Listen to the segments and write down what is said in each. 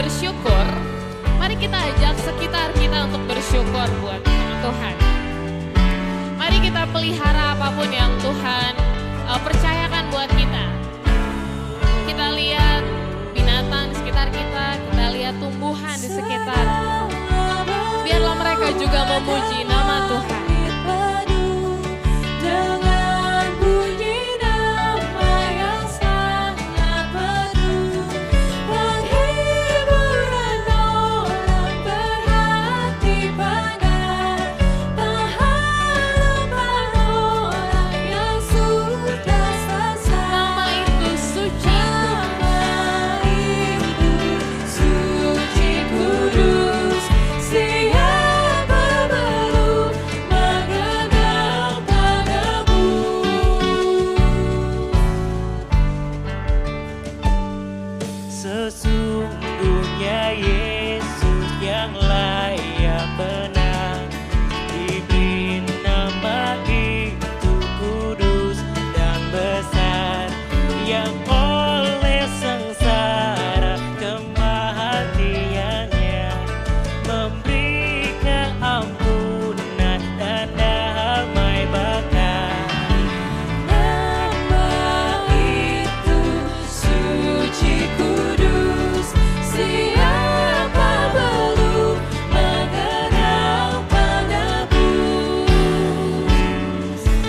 bersyukur, mari kita ajak sekitar kita untuk bersyukur buat Tuhan. Mari kita pelihara apapun yang Tuhan percayakan buat kita. Kita lihat binatang di sekitar kita, kita lihat tumbuhan di sekitar. Biarlah mereka juga memuji nama Tuhan. Sesungguhnya Yesus yang layak menang, diberi nama itu kudus dan besar, yang oleh sengsara kematiannya memberi keampunan dan damai bakar. Nama itu suci kudus, siapa belum mengenal penebus.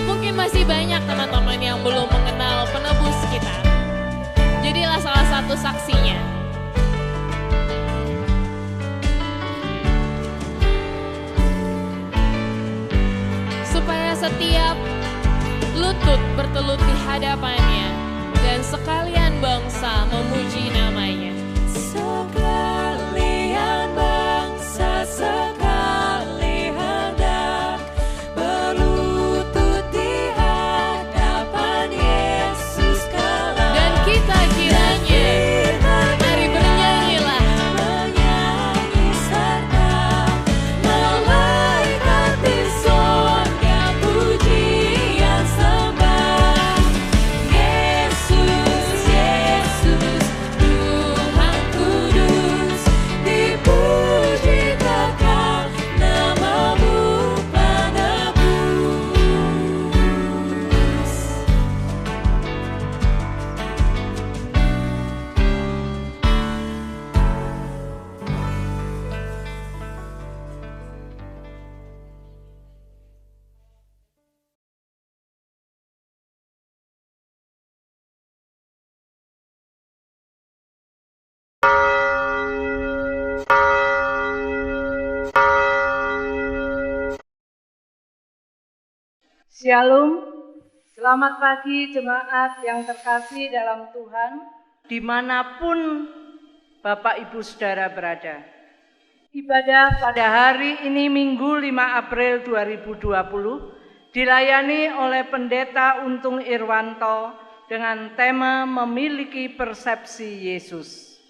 Mungkin masih banyak teman-teman yang belum mengenal penebus kita. Jadilah salah satu saksinya. Supaya setiap lutut bertelut di hadapannya dan sekalian bangsa memuji namanya. Sekalian bangsa sekali hendak berlutut di hadapan Yesus kelak. Dan kita kiranya mari bernyanyilah, menyanyi serta malaikat di sorga pujian sembah. Yesus, Yesus, Tuhan kudus, dipuji kekal namamu penebus. Shalom, selamat pagi jemaat yang terkasih dalam Tuhan, dimanapun Bapak Ibu Saudara berada. Ibadah pada hari ini Minggu 5 April 2020 dilayani oleh Pendeta Untung Irwanto dengan tema memiliki persepsi Yesus.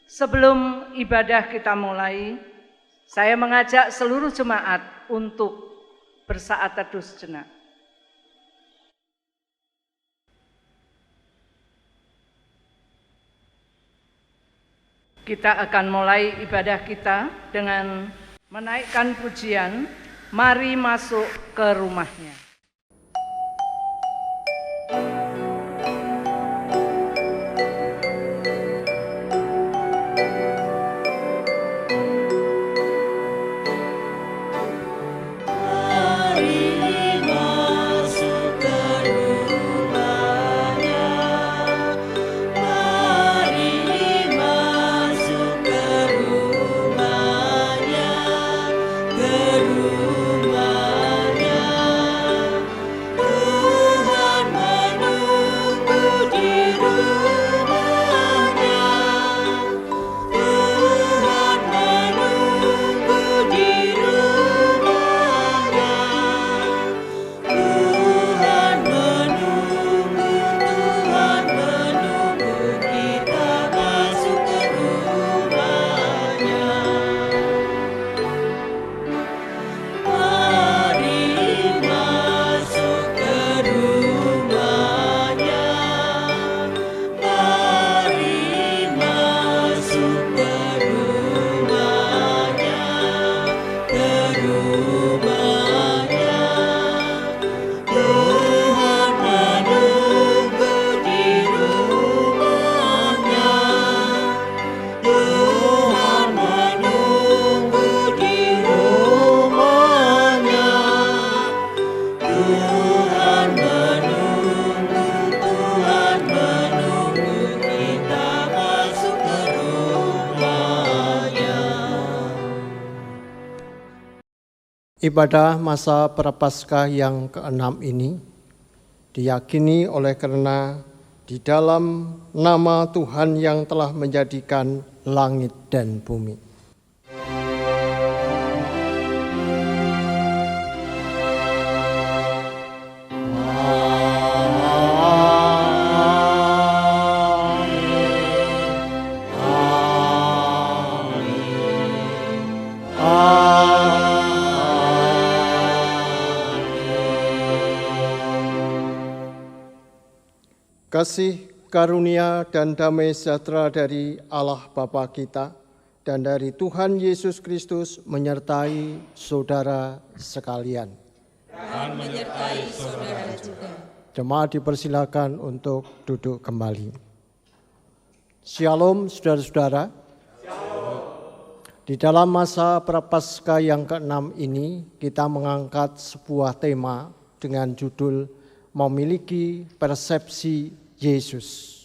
Sebelum ibadah kita mulai, saya mengajak seluruh jemaat untuk bersaat teduh sejenak. Kita akan mulai ibadah kita dengan menaikkan pujian, mari masuk ke rumahnya. Rumahnya Ibadah masa Prapaskah yang ke-6 ini diyakini oleh karena di dalam nama Tuhan yang telah menjadikan langit dan bumi. Kasih, karunia, dan damai sejahtera dari Allah Bapa kita dan dari Tuhan Yesus Kristus menyertai saudara sekalian. Dan menyertai saudara juga. Jemaat dipersilakan untuk duduk kembali. Shalom saudara-saudara. Di dalam masa Prapaskah yang ke-6 ini kita mengangkat sebuah tema dengan judul memiliki persepsi Yesus.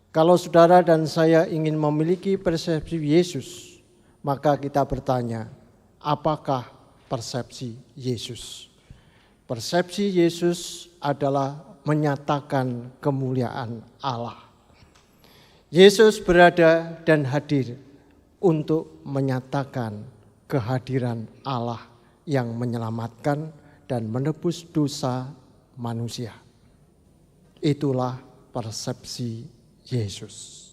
Kalau saudara dan saya ingin memiliki persepsi Yesus, maka kita bertanya, apakah persepsi Yesus? Persepsi Yesus adalah menyatakan kemuliaan Allah. Yesus berada dan hadir untuk menyatakan kehadiran Allah yang menyelamatkan dan menebus dosa manusia. Itulah persepsi Yesus.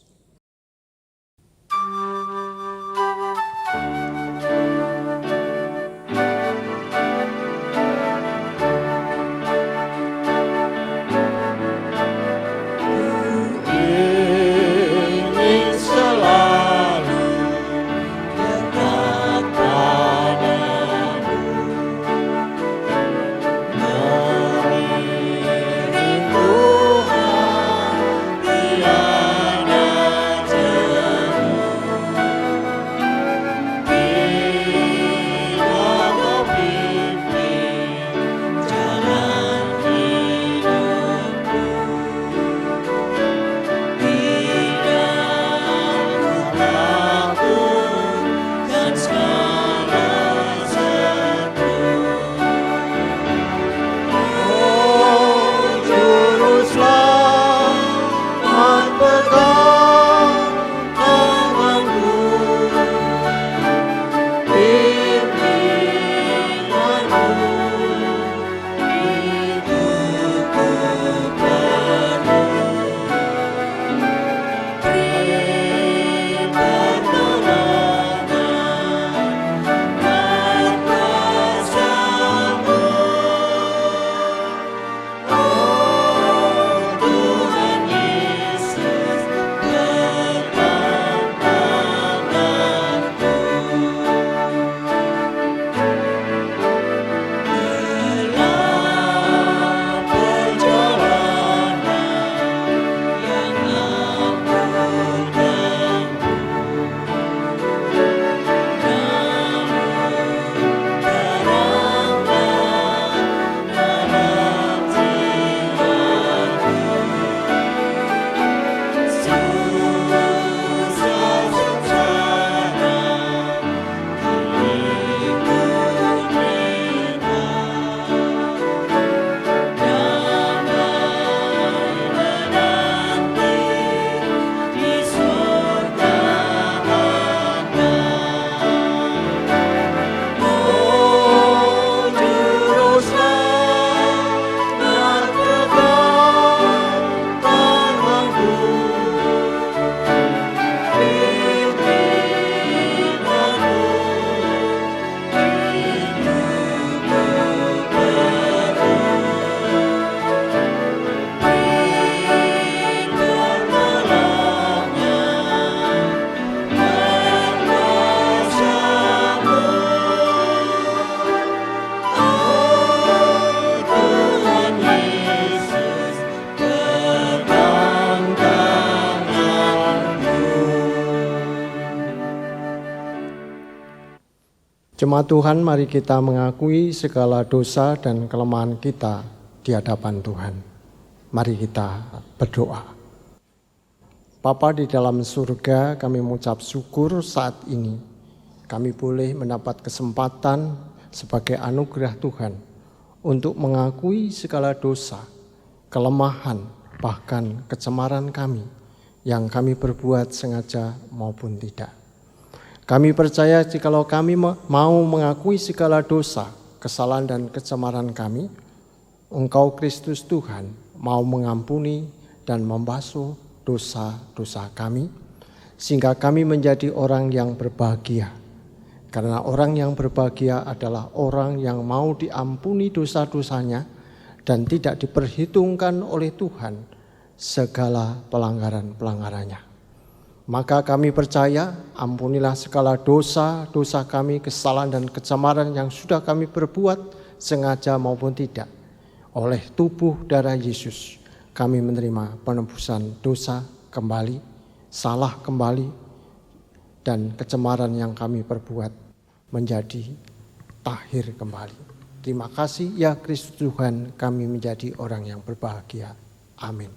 Jemaat Tuhan, mari kita mengakui segala dosa dan kelemahan kita di hadapan Tuhan. Mari kita berdoa. Bapa di dalam surga, kami mengucap syukur saat ini. Kami boleh mendapat kesempatan sebagai anugerah Tuhan untuk mengakui segala dosa, kelemahan, bahkan kecemaran kami yang kami perbuat sengaja maupun tidak. Kami percaya jikalau kami mau mengakui segala dosa, kesalahan dan kecemaran kami, Engkau Kristus Tuhan mau mengampuni dan membasuh dosa-dosa kami, sehingga kami menjadi orang yang berbahagia. Karena orang yang berbahagia adalah orang yang mau diampuni dosa-dosanya dan tidak diperhitungkan oleh Tuhan segala pelanggaran-pelanggarannya. Maka kami percaya, ampunilah segala dosa-dosa kami, kesalahan dan kecemaran yang sudah kami perbuat sengaja maupun tidak. Oleh tubuh darah Yesus, kami menerima penebusan dosa kembali, salah kembali, dan kecemaran yang kami perbuat menjadi tahir kembali. Terima kasih ya Kristus Tuhan, kami menjadi orang yang berbahagia. Amin.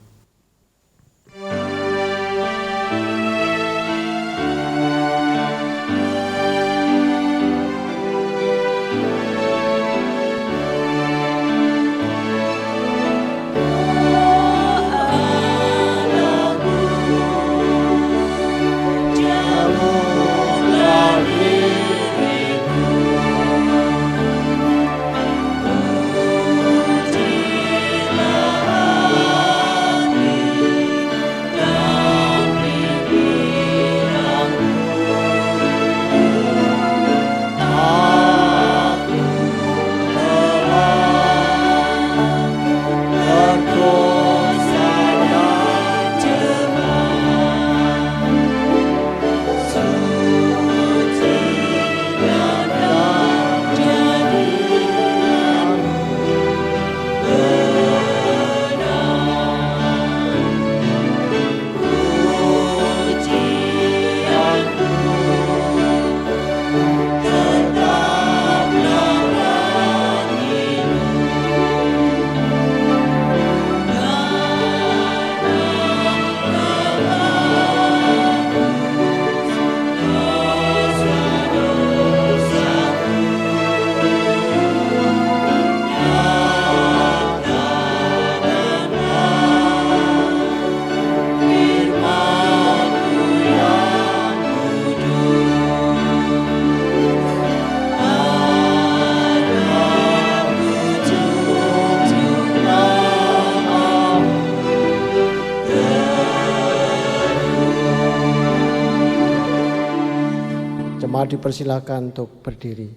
Jemaat dipersilakan untuk berdiri.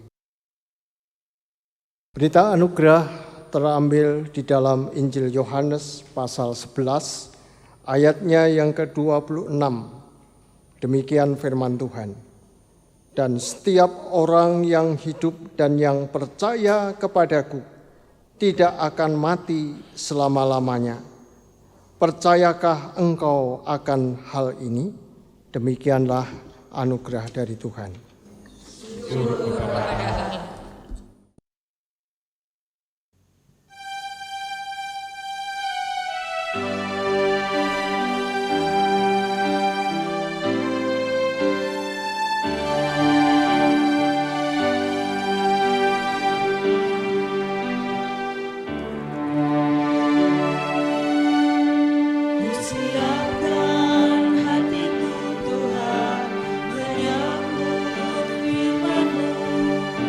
Berita anugerah terambil di dalam Injil Yohanes pasal 11 ayatnya yang ke-26. Demikian firman Tuhan. Dan setiap orang yang hidup dan yang percaya kepadaku tidak akan mati selama-lamanya. Percayakah engkau akan hal ini? Demikianlah anugerah dari Tuhan. Siapkan hatiku Tuhan menyambut firman-Mu.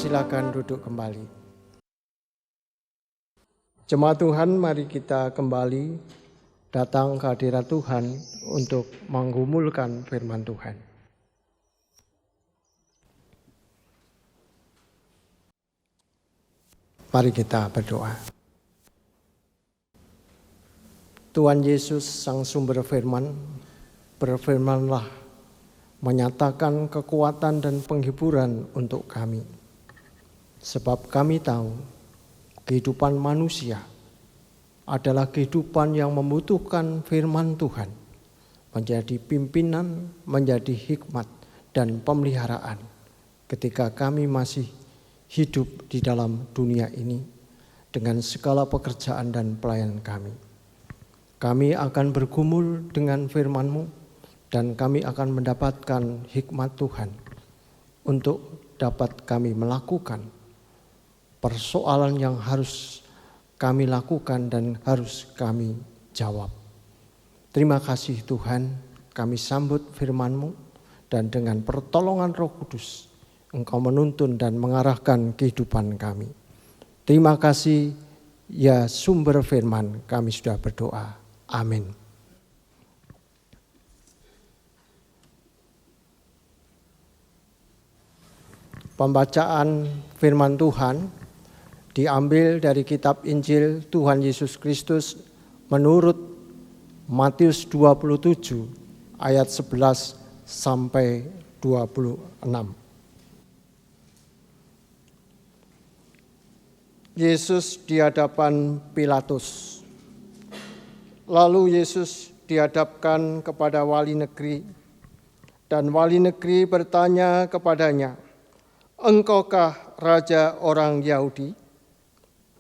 Silakan duduk kembali. Jemaat Tuhan, mari kita kembali datang ke hadirat Tuhan untuk menggumulkan firman Tuhan. Mari kita berdoa. Tuhan Yesus, Sang Sumber Firman, berfirmanlah, menyatakan kekuatan dan penghiburan untuk kami. Sebab kami tahu kehidupan manusia adalah kehidupan yang membutuhkan firman Tuhan, menjadi pimpinan, menjadi hikmat dan pemeliharaan ketika kami masih hidup di dalam dunia ini dengan segala pekerjaan dan pelayanan kami. Kami akan bergumul dengan firman-Mu dan kami akan mendapatkan hikmat Tuhan untuk dapat kami melakukan persoalan yang harus kami lakukan dan harus kami jawab. Terima kasih Tuhan, kami sambut firman-Mu dan dengan pertolongan Roh Kudus Engkau menuntun dan mengarahkan kehidupan kami. Terima kasih ya sumber firman, kami sudah berdoa. Amin. Pembacaan firman Tuhan diambil dari kitab Injil Tuhan Yesus Kristus menurut Matius 27 ayat 11 sampai 26. Yesus di hadapan Pilatus. Lalu Yesus dihadapkan kepada wali negeri, dan wali negeri bertanya kepadanya, "Engkaukah raja orang Yahudi?"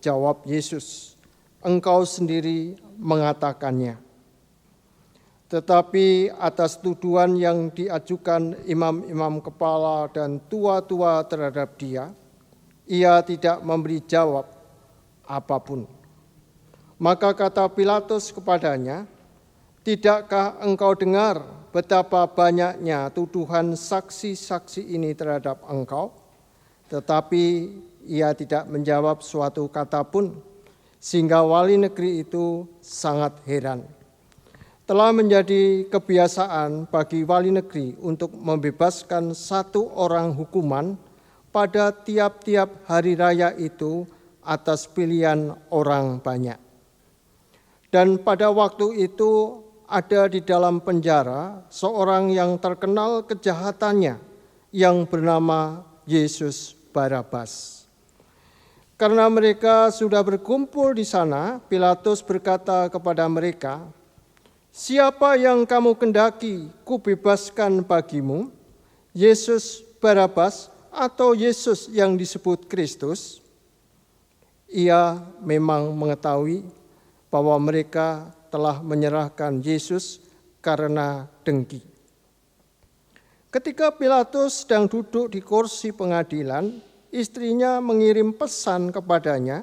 Jawab Yesus, "Engkau sendiri mengatakannya." Tetapi atas tuduhan yang diajukan imam-imam kepala dan tua-tua terhadap dia, ia tidak memberi jawab apapun. Maka kata Pilatus kepadanya, "Tidakkah engkau dengar betapa banyaknya tuduhan saksi-saksi ini terhadap engkau?" Tetapi ia tidak menjawab suatu kata pun, sehingga wali negeri itu sangat heran. Telah menjadi kebiasaan bagi wali negeri untuk membebaskan satu orang hukuman pada tiap-tiap hari raya itu atas pilihan orang banyak. Dan pada waktu itu ada di dalam penjara seorang yang terkenal kejahatannya yang bernama Yesus Barabas. Karena mereka sudah berkumpul di sana, Pilatus berkata kepada mereka, "Siapa yang kamu kendaki kubebaskan bagimu, Yesus Barabas atau Yesus yang disebut Kristus?" Ia memang mengetahui bahwa mereka telah menyerahkan Yesus karena dengki. Ketika Pilatus sedang duduk di kursi pengadilan, istrinya mengirim pesan kepadanya,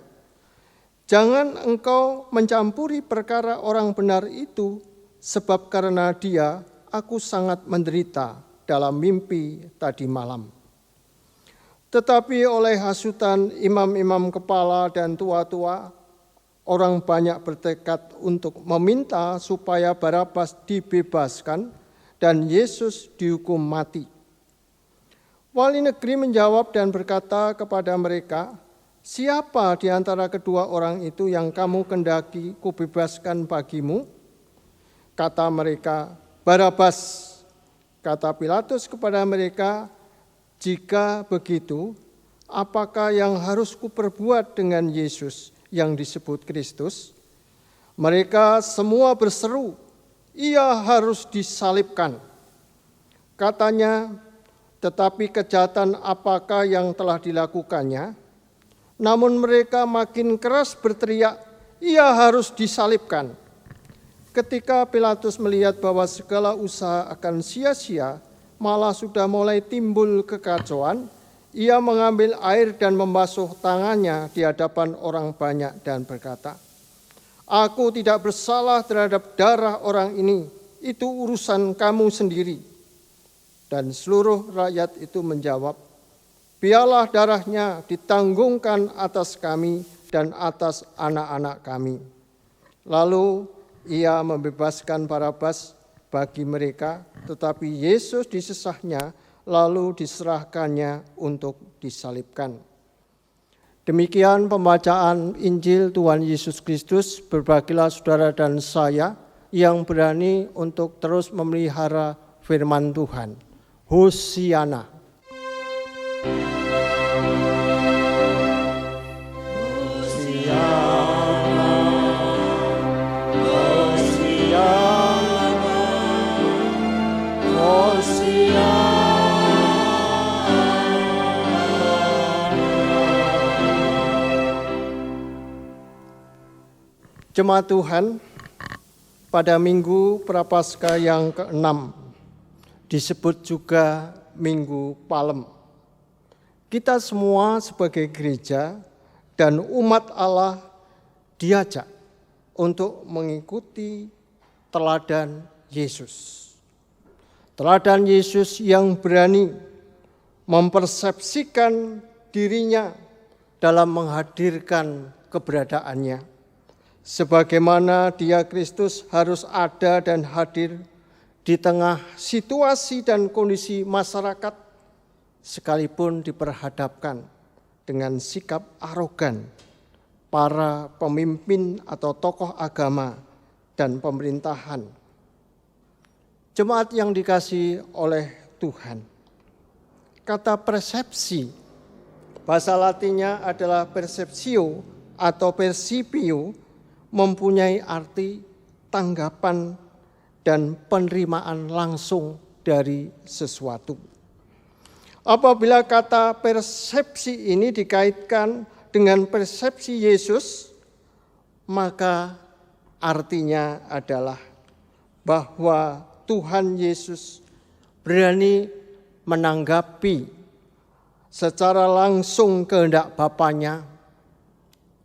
"Jangan engkau mencampuri perkara orang benar itu, sebab karena dia aku sangat menderita dalam mimpi tadi malam." Tetapi oleh hasutan imam-imam kepala dan tua-tua, orang banyak bertekad untuk meminta supaya Barabas dibebaskan dan Yesus dihukum mati. Wali negeri menjawab dan berkata kepada mereka, "Siapa di antara kedua orang itu yang kamu kendaki kubebaskan bagimu?" Kata mereka, "Barabas." Kata Pilatus kepada mereka, "Jika begitu, apakah yang harus kuperbuat dengan Yesus yang disebut Kristus?" Mereka semua berseru, "Ia harus disalibkan." Katanya, "Tetapi kejahatan apakah yang telah dilakukannya?" Namun mereka makin keras berteriak, "Ia harus disalibkan." Ketika Pilatus melihat bahwa segala usaha akan sia-sia, malah sudah mulai timbul kekacauan, ia mengambil air dan membasuh tangannya di hadapan orang banyak dan berkata, "Aku tidak bersalah terhadap darah orang ini, itu urusan kamu sendiri." Dan seluruh rakyat itu menjawab, biarlah darahnya ditanggungkan atas kami dan atas anak-anak kami. Lalu ia membebaskan Barabas bagi mereka, tetapi Yesus disesahnya, lalu diserahkannya untuk disalibkan. Demikian pembacaan Injil Tuhan Yesus Kristus. Berbahagialah saudara dan saya yang berani untuk terus memelihara firman Tuhan. Hosiana. Jemaat Tuhan, pada Minggu Prapaskah yang ke-6 disebut juga Minggu Palem. Kita semua sebagai gereja dan umat Allah diajak untuk mengikuti teladan Yesus. Teladan Yesus yang berani mempersepsikan dirinya dalam menghadirkan keberadaannya. Sebagaimana Dia Kristus harus ada dan hadir di tengah situasi dan kondisi masyarakat, sekalipun diperhadapkan dengan sikap arogan para pemimpin atau tokoh agama dan pemerintahan. Jemaat yang dikasihi oleh Tuhan, kata persepsi, bahasa Latinnya adalah perceptio atau percipio, mempunyai arti tanggapan dan penerimaan langsung dari sesuatu. Apabila kata persepsi ini dikaitkan dengan persepsi Yesus, maka artinya adalah bahwa Tuhan Yesus berani menanggapi secara langsung kehendak Bapanya.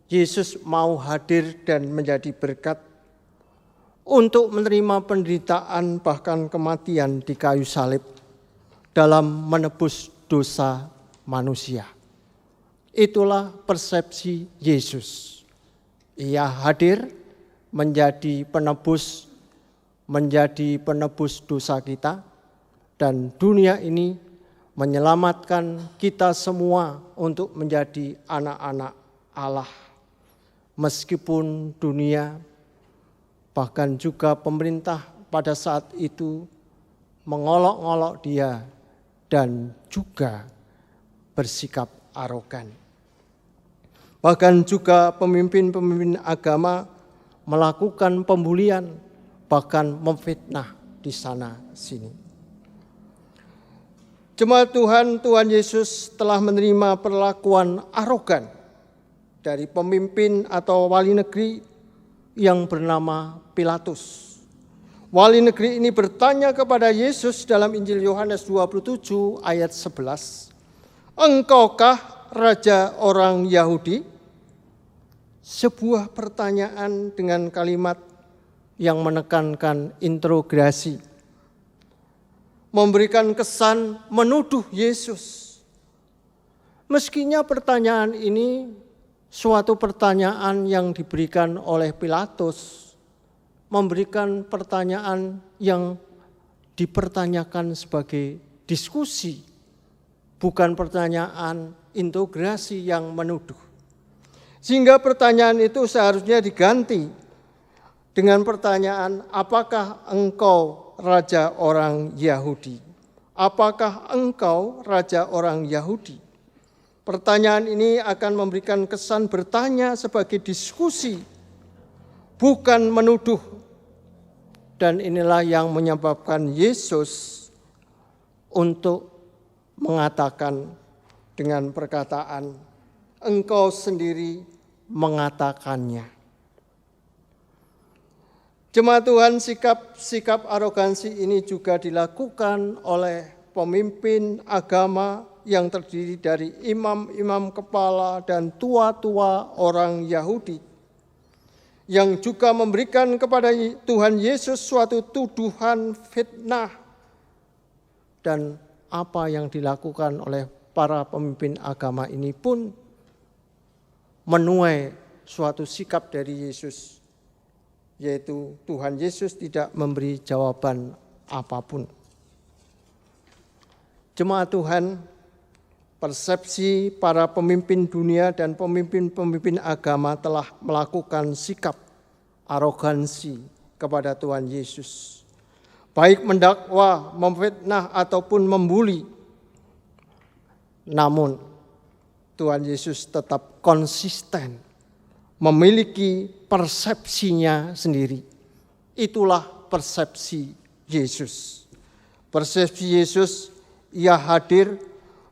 Yesus mau hadir dan menjadi berkat untuk menerima penderitaan bahkan kematian di kayu salib dalam menebus dosa manusia. Itulah persepsi Yesus. Ia hadir menjadi penebus dosa kita, dan dunia ini menyelamatkan kita semua untuk menjadi anak-anak Allah. Meskipun dunia bahkan juga pemerintah pada saat itu mengolok-olok Dia dan juga bersikap arogan. Bahkan juga pemimpin-pemimpin agama melakukan pembulian, bahkan memfitnah di sana sini. Jemaat Tuhan, Tuhan Yesus telah menerima perlakuan arogan dari pemimpin atau wali negeri yang bernama Pilatus. Wali negeri ini bertanya kepada Yesus dalam Injil Yohanes 27 ayat 11, "Engkaukah raja orang Yahudi?" Sebuah pertanyaan dengan kalimat yang menekankan interogasi, memberikan kesan menuduh Yesus. Meskinya pertanyaan ini suatu pertanyaan yang diberikan oleh Pilatus, memberikan pertanyaan yang dipertanyakan sebagai diskusi, bukan pertanyaan interogasi yang menuduh. Sehingga pertanyaan itu seharusnya diganti dengan pertanyaan, apakah engkau raja orang Yahudi? Apakah engkau raja orang Yahudi? Pertanyaan ini akan memberikan kesan bertanya sebagai diskusi, bukan menuduh. Dan inilah yang menyebabkan Yesus untuk mengatakan dengan perkataan, engkau sendiri mengatakannya. Jemaat Tuhan, sikap arogansi ini juga dilakukan oleh pemimpin agama yang terdiri dari imam-imam kepala dan tua-tua orang Yahudi, yang juga memberikan kepada Tuhan Yesus suatu tuduhan fitnah. Dan apa yang dilakukan oleh para pemimpin agama ini pun menuai suatu sikap dari Yesus, yaitu Tuhan Yesus tidak memberi jawaban apapun. Jemaat Tuhan, persepsi para pemimpin dunia dan pemimpin-pemimpin agama telah melakukan sikap arogansi kepada Tuhan Yesus, baik mendakwa, memfitnah ataupun membuli. Namun Tuhan Yesus tetap konsisten memiliki persepsinya sendiri. Itulah persepsi Yesus. Persepsi Yesus, ia hadir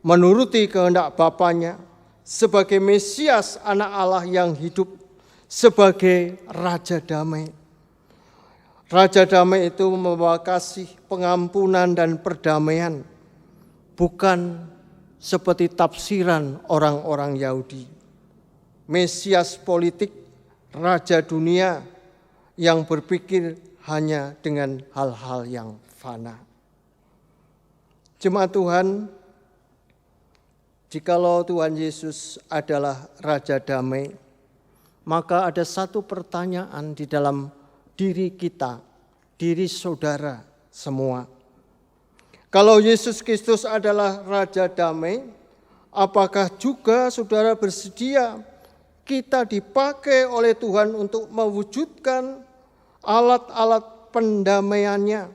menuruti kehendak Bapanya sebagai Mesias anak Allah yang hidup, sebagai Raja Damai. Raja Damai itu membawa kasih, pengampunan dan perdamaian, bukan seperti tafsiran orang-orang Yahudi. Mesias politik, Raja dunia yang berpikir hanya dengan hal-hal yang fana. Jemaat Tuhan, jikalau Tuhan Yesus adalah Raja Damai, maka ada satu pertanyaan di dalam diri kita, diri saudara semua. Kalau Yesus Kristus adalah Raja Damai, apakah juga saudara bersedia kita dipakai oleh Tuhan untuk mewujudkan alat-alat pendamaiannya?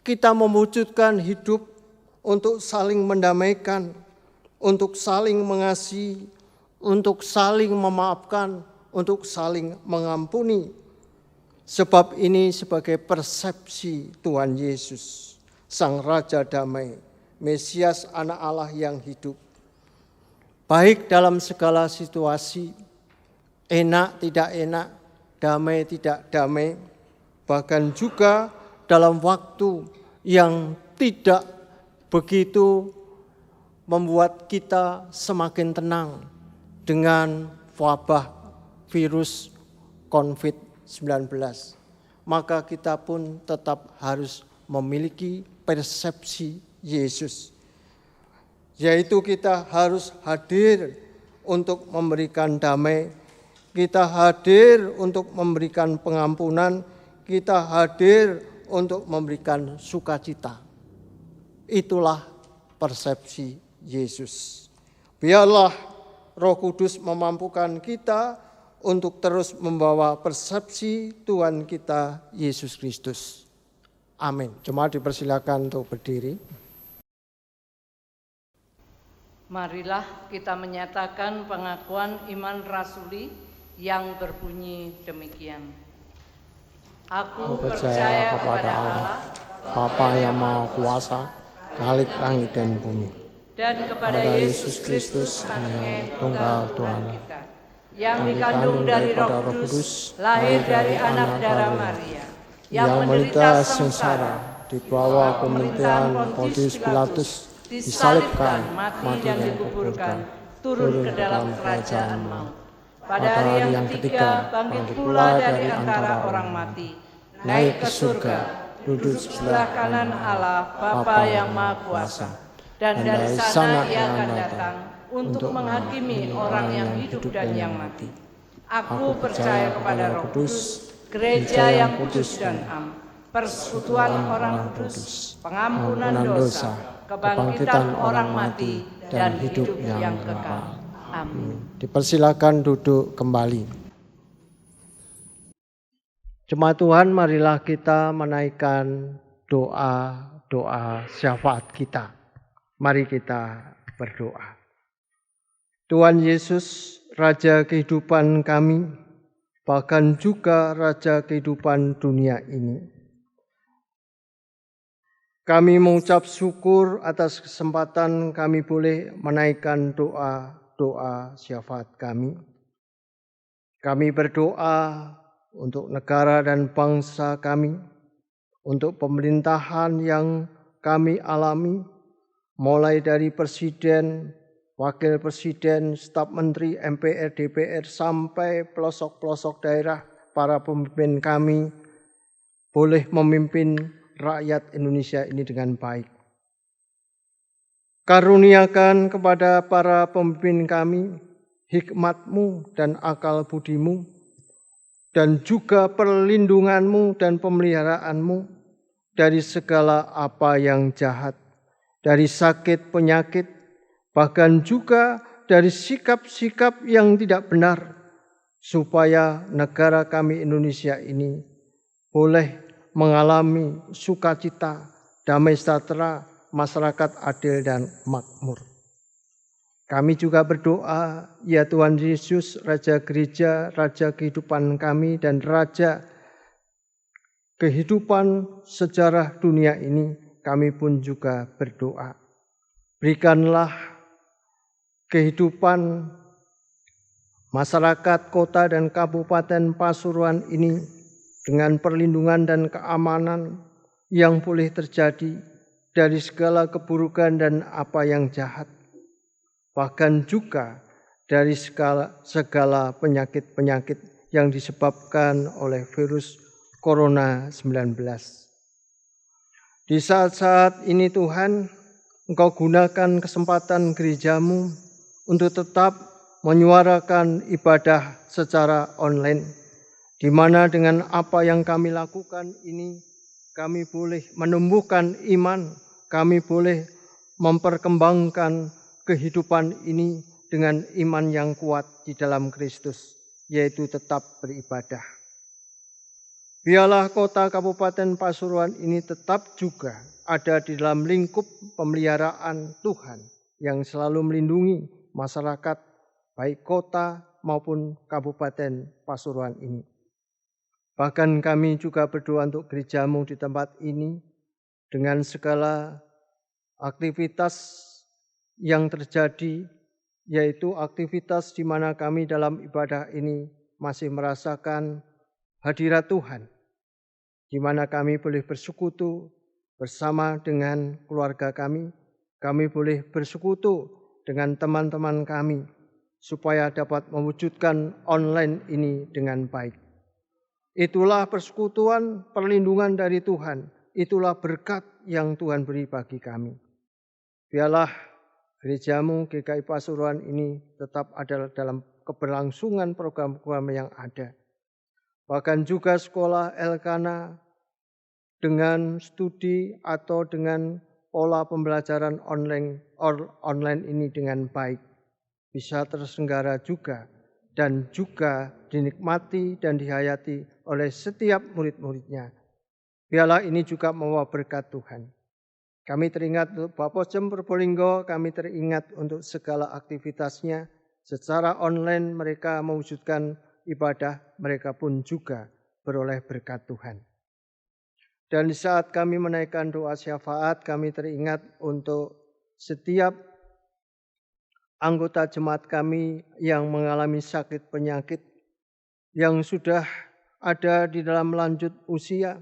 Kita mewujudkan hidup untuk saling mendamaikan, untuk saling mengasihi, untuk saling memaafkan, untuk saling mengampuni. Sebab ini sebagai persepsi Tuhan Yesus, Sang Raja Damai, Mesias anak Allah yang hidup. Baik dalam segala situasi, enak tidak enak, damai tidak damai, bahkan juga dalam waktu yang tidak begitu membuat kita semakin tenang dengan wabah virus COVID-19, maka kita pun tetap harus memiliki persepsi Yesus, yaitu kita harus hadir untuk memberikan damai, kita hadir untuk memberikan pengampunan, kita hadir untuk memberikan sukacita. Itulah persepsi Yesus. Biarlah Roh Kudus memampukan kita untuk terus membawa persepsi Tuhan kita Yesus Kristus. Amin. Jemaat dipersilakan untuk berdiri. Marilah kita menyatakan pengakuan iman rasuli yang berbunyi demikian. Aku percaya kepada Allah, Bapa yang Maha Kuasa, Khalik langit dan bumi, dan kepada Yesus Kristus, Anaknya tunggal Tuhan kita, yang dikandung dari Roh Kudus, lahir dari anak darah Maria, yang menderita sengsara, di bawah pemerintahan Pontius Pilatus, disalibkan, mati dan dikuburkan, turun ke dalam kerajaan maut. Pada hari yang ketiga bangkit pula dari antara orang mati, naik ke surga, duduk sebelah kanan Allah Bapa yang Maha Kuasa, dan dari sana ia akan datang untuk menghakimi orang yang hidup dan yang mati. Aku percaya kepada Roh Kudus, gereja yang kudus dan am, persekutuan orang kudus, pengampunan dosa, kebangkitan orang mati, dan hidup yang kekal. Amin. Dipersilakan duduk kembali. Jemaat Tuhan, marilah kita menaikkan doa-doa syafaat kita. Mari kita berdoa. Tuhan Yesus, Raja kehidupan kami, bahkan juga Raja kehidupan dunia ini. Kami mengucap syukur atas kesempatan kami boleh menaikkan doa syafaat kami. Kami berdoa untuk negara dan bangsa kami, untuk pemerintahan yang kami alami, mulai dari presiden, wakil presiden, staf menteri, MPR, DPR, sampai pelosok-pelosok daerah, para pemimpin kami boleh memimpin rakyat Indonesia ini dengan baik. Karuniakan kepada para pemimpin kami hikmat-Mu dan akal budi-Mu, dan juga perlindungan-Mu dan pemeliharaan-Mu dari segala apa yang jahat, dari sakit penyakit, bahkan juga dari sikap-sikap yang tidak benar, supaya negara kami Indonesia ini boleh mengalami sukacita, damai sejahtera, masyarakat adil dan makmur. Kami juga berdoa, ya Tuhan Yesus, Raja Gereja, Raja kehidupan kami dan Raja kehidupan sejarah dunia ini, kami pun juga berdoa. Berikanlah kehidupan masyarakat kota dan kabupaten Pasuruan ini dengan perlindungan dan keamanan yang boleh terjadi dari segala keburukan dan apa yang jahat, bahkan juga dari segala penyakit-penyakit yang disebabkan oleh virus Corona 19. Di saat-saat ini Tuhan, Engkau gunakan kesempatan gereja-Mu untuk tetap menyuarakan ibadah secara online, di mana dengan apa yang kami lakukan ini, kami boleh menumbuhkan iman, kami boleh memperkembangkan kehidupan ini dengan iman yang kuat di dalam Kristus, yaitu tetap beribadah. Biarlah kota Kabupaten Pasuruan ini tetap juga ada di dalam lingkup pemeliharaan Tuhan yang selalu melindungi masyarakat, baik kota maupun Kabupaten Pasuruan ini. Bahkan kami juga berdoa untuk gereja-Mu di tempat ini dengan segala aktivitas yang terjadi, yaitu aktivitas di mana kami dalam ibadah ini masih merasakan hadirat Tuhan, di mana kami boleh bersekutu bersama dengan keluarga kami boleh bersekutu dengan teman-teman kami, supaya dapat mewujudkan online ini dengan baik. Itulah persekutuan, perlindungan dari Tuhan, itulah berkat yang Tuhan beri bagi kami. Biarlah gereja-Mu GKI Pasuruan ini tetap ada dalam keberlangsungan program-program yang ada. Bahkan juga sekolah Elkana dengan studi atau dengan pola pembelajaran online ini dengan baik bisa terselenggara juga, dan juga dinikmati dan dihayati oleh setiap murid-muridnya. Biarlah ini juga membawa berkat Tuhan. Kami teringat untuk Baphojem Probolinggo, kami teringat untuk segala aktivitasnya. Secara online mereka mewujudkan ibadah, mereka pun juga beroleh berkat Tuhan. Dan di saat kami menaikkan doa syafaat, kami teringat untuk setiap anggota jemaat kami yang mengalami sakit penyakit, yang sudah ada di dalam lanjut usia,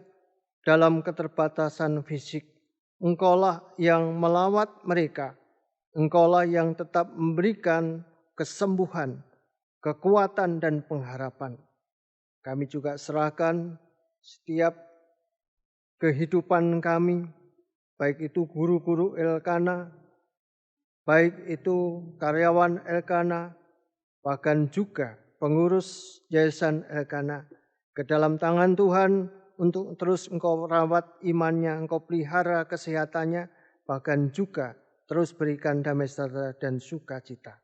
dalam keterbatasan fisik. Engkaulah yang melawat mereka, Engkaulah yang tetap memberikan kesembuhan, kekuatan dan pengharapan. Kami juga serahkan setiap kehidupan kami, baik itu guru-guru Elkana, baik itu karyawan Elkana, bahkan juga pengurus Yayasan Elkana, ke dalam tangan Tuhan untuk terus Engkau rawat imannya, Engkau pelihara kesehatannya, bahkan juga terus berikan damai sejahtera dan sukacita.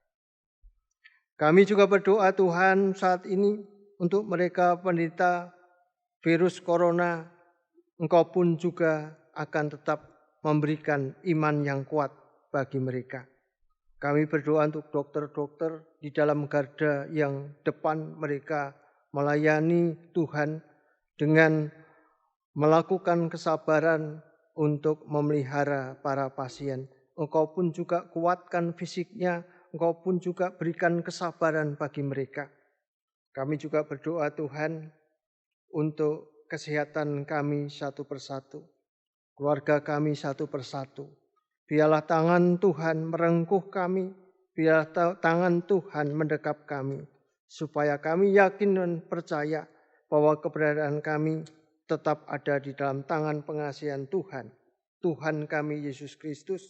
Kami juga berdoa Tuhan saat ini untuk mereka penderita virus corona, Engkau pun juga akan tetap memberikan iman yang kuat bagi mereka. Kami berdoa untuk dokter-dokter di dalam garda yang depan, mereka melayani Tuhan dengan melakukan kesabaran untuk memelihara para pasien. Engkau pun juga kuatkan fisiknya, Engkau pun juga berikan kesabaran bagi mereka. Kami juga berdoa Tuhan untuk kesehatan kami satu persatu, keluarga kami satu persatu. Biarlah tangan Tuhan merengkuh kami, biarlah tangan Tuhan mendekap kami, supaya kami yakin dan percaya bahwa keberadaan kami tetap ada di dalam tangan pengasihan Tuhan, Tuhan kami Yesus Kristus,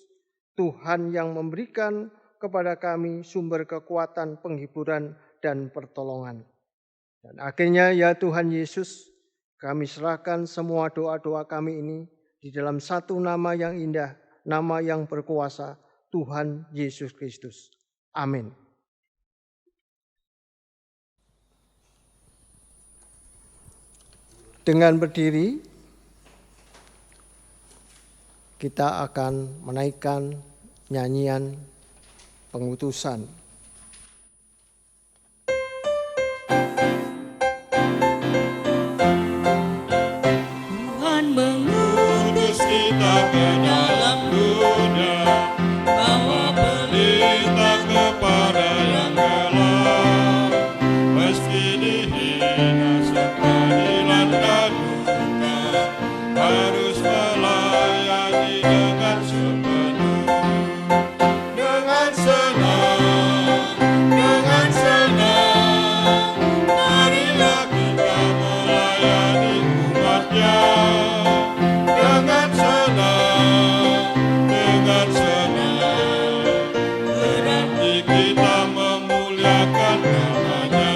Tuhan yang memberikan kepada kami sumber kekuatan, penghiburan, dan pertolongan. Dan akhirnya ya Tuhan Yesus, kami serahkan semua doa-doa kami ini di dalam satu nama yang indah, nama yang berkuasa, Tuhan Yesus Kristus. Amin. Dengan berdiri, kita akan menaikkan nyanyian pengutusan. Tuhan mengutus kita ke dalam dunia, bawa berita kepada yang gelap. Meski dihina serta dilanda duka, harus melayani dengan sepenuh. Dengan senang, marilah kita melayani umatnya. Dengan senang, berarti kita memuliakan namanya.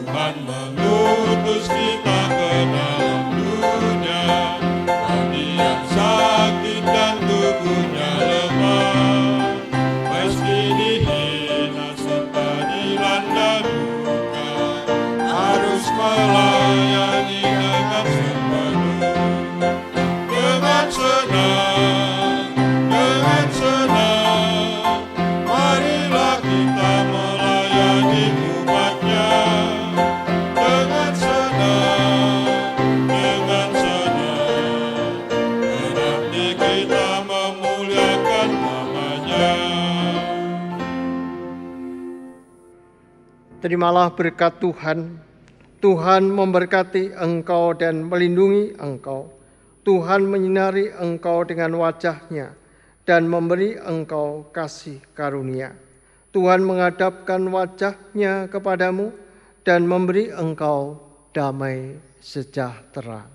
Tuhan mengutus kita ke dalam dunia, bagi yang sakit dan tubuhnya lemah. Meski dihina serta dilanda duka, harus melayani dengan sepenuh. Dengan senang, marilah kita melayani umatnya. Dengan senang, berarti kita memuliakan namanya. Terimalah berkat Tuhan. Tuhan memberkati engkau dan melindungi engkau. Tuhan menyinari engkau dengan wajah-Nya dan memberi engkau kasih karunia. Tuhan menghadapkan wajah-Nya kepadamu dan memberi engkau damai sejahtera.